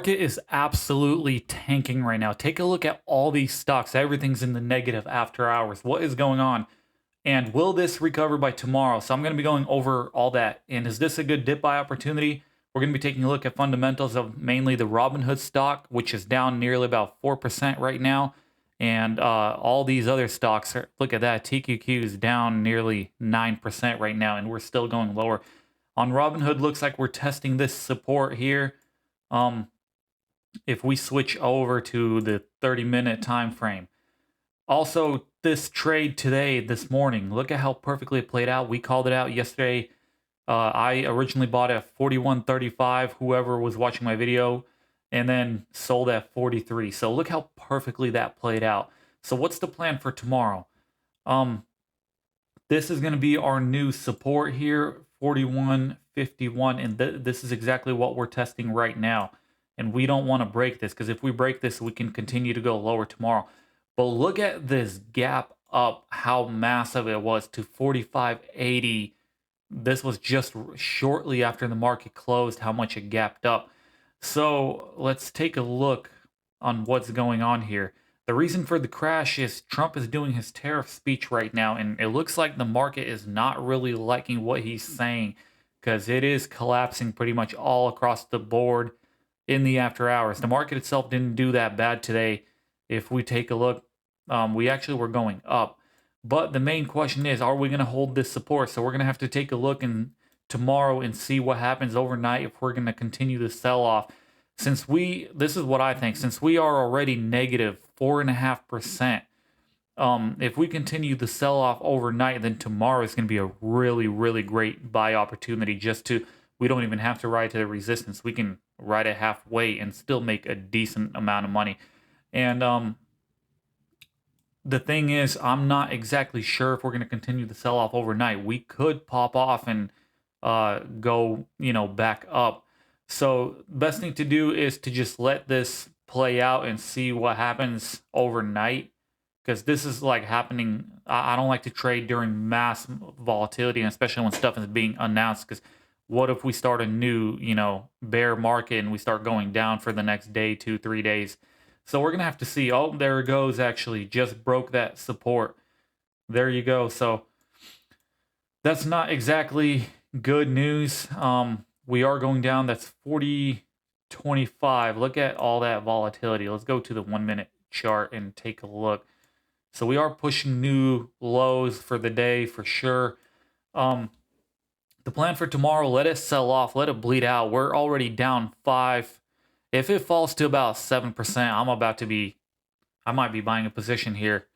Market is absolutely tanking right now. Take a look at all these stocks. Everything's in the negative after hours. What is going on? And will this recover by tomorrow? So I'm going to be going over all that. And is this a good dip buy opportunity? We're going to be taking a look at fundamentals of mainly the Robinhood stock, which is down nearly about 4% right now. And all these other stocks, look at that. TQQ is down nearly 9% right now, and we're still going lower. On Robinhood, looks like we're testing this support here. Um, if we switch over to the 30-minute time frame. Also, this trade today, this morning, look at how perfectly it played out. We called it out yesterday. I originally bought at 41.35, whoever was watching my video, and then sold at 43. So look how perfectly that played out. So what's the plan for tomorrow? This is going to be our new support here, 41.51, and this is exactly what we're testing right now. And we don't want to break this, because if we break this, we can continue to go lower tomorrow. But look at this gap up, how massive it was to 45.80. This was just shortly after the market closed, how much it gapped up. So let's take a look on what's going on here. The reason for the crash is Trump is doing his tariff speech right now, and it looks like the market is not really liking what he's saying, because it is collapsing pretty much all across the board in the after hours. The market itself didn't do that bad today. If we take a look, we actually were going up. But the main question is, are we going to hold this support? So we're going to have to take a look tomorrow and see what happens overnight if we're going to continue the sell-off. This is what I think, since we are already negative 4.5%, if we continue the sell-off overnight, then tomorrow is going to be a really, really great buy opportunity. We don't even have to ride to the resistance. We can ride it halfway and still make a decent amount of money. And the thing is, I'm not exactly sure if we're going to continue the sell-off overnight. We could pop off and go, back up. So best thing to do is to just let this play out and see what happens overnight, because this is like happening. I don't like to trade during mass volatility, and especially when stuff is being announced, because what if we start a new, bear market and we start going down for the next day, 2, 3 days? So we're going to have to see. Oh, there it goes, actually. Just broke that support. There you go. So that's not exactly good news. We are going down. That's 40.25. Look at all that volatility. Let's go to the 1-minute chart and take a look. So we are pushing new lows for the day for sure. The plan for tomorrow, let it sell off. Let it bleed out. We're already down 5. If it falls to about 7%, I might be buying a position here.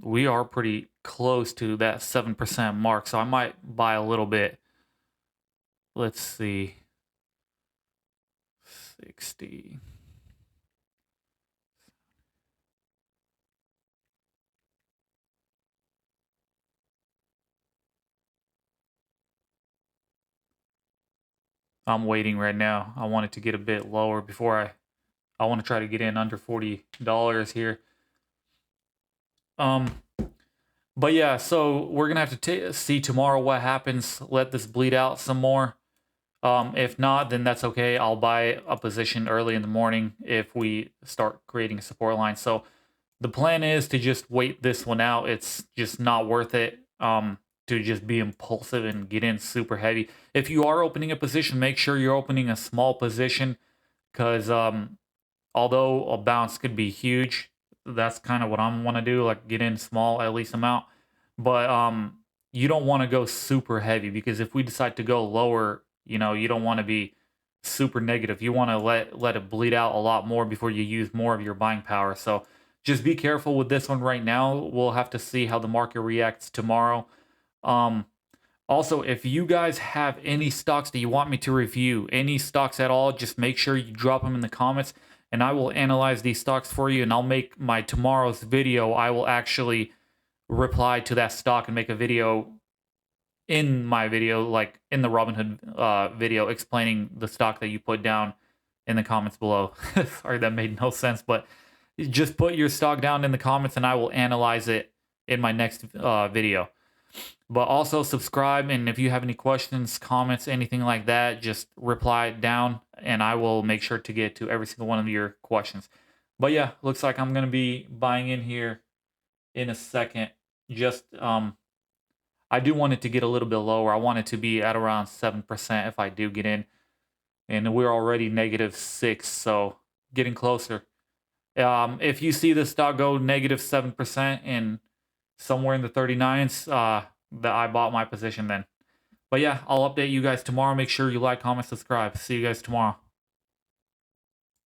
We are pretty close to that 7% mark, so I might buy a little bit. Let's see. 60. I'm waiting right now. I want it to get a bit lower before I want to try to get in under $40 here. But yeah, so we're gonna have to see tomorrow what happens. Let this bleed out some more. If not, then that's okay. I'll buy a position early in the morning if we start creating a support line. So the plan is to just wait this one out. It's just not worth it to just be impulsive and get in super heavy. If you are opening a position, make sure you're opening a small position, because although a bounce could be huge, that's kind of what I want to do, like get in small at least amount. But you don't want to go super heavy, because if we decide to go lower, you don't want to be super negative. You want to let it bleed out a lot more before you use more of your buying power. So just be careful with this one right now. We'll have to see how the market reacts tomorrow. Also, if you guys have any stocks that you want me to review, any stocks at all, just make sure you drop them in the comments, and I will analyze these stocks for you, and I'll make my tomorrow's video. I will actually reply to that stock and make a video in my video, like in the Robinhood video, explaining the stock that you put down in the comments below. Sorry, that made no sense, but just put your stock down in the comments and I will analyze it in my next video. But also subscribe, and if you have any questions, comments, anything like that, just reply down, and I will make sure to get to every single one of your questions. But yeah, looks like I'm gonna be buying in here in a second. Just I do want it to get a little bit lower. I want it to be at around 7% if I do get in, and we're already -6, so getting closer. If you see this stock go -7% and somewhere in the 39s, that I bought my position then. But yeah, I'll update you guys tomorrow. Make sure you like, comment, subscribe. See you guys tomorrow.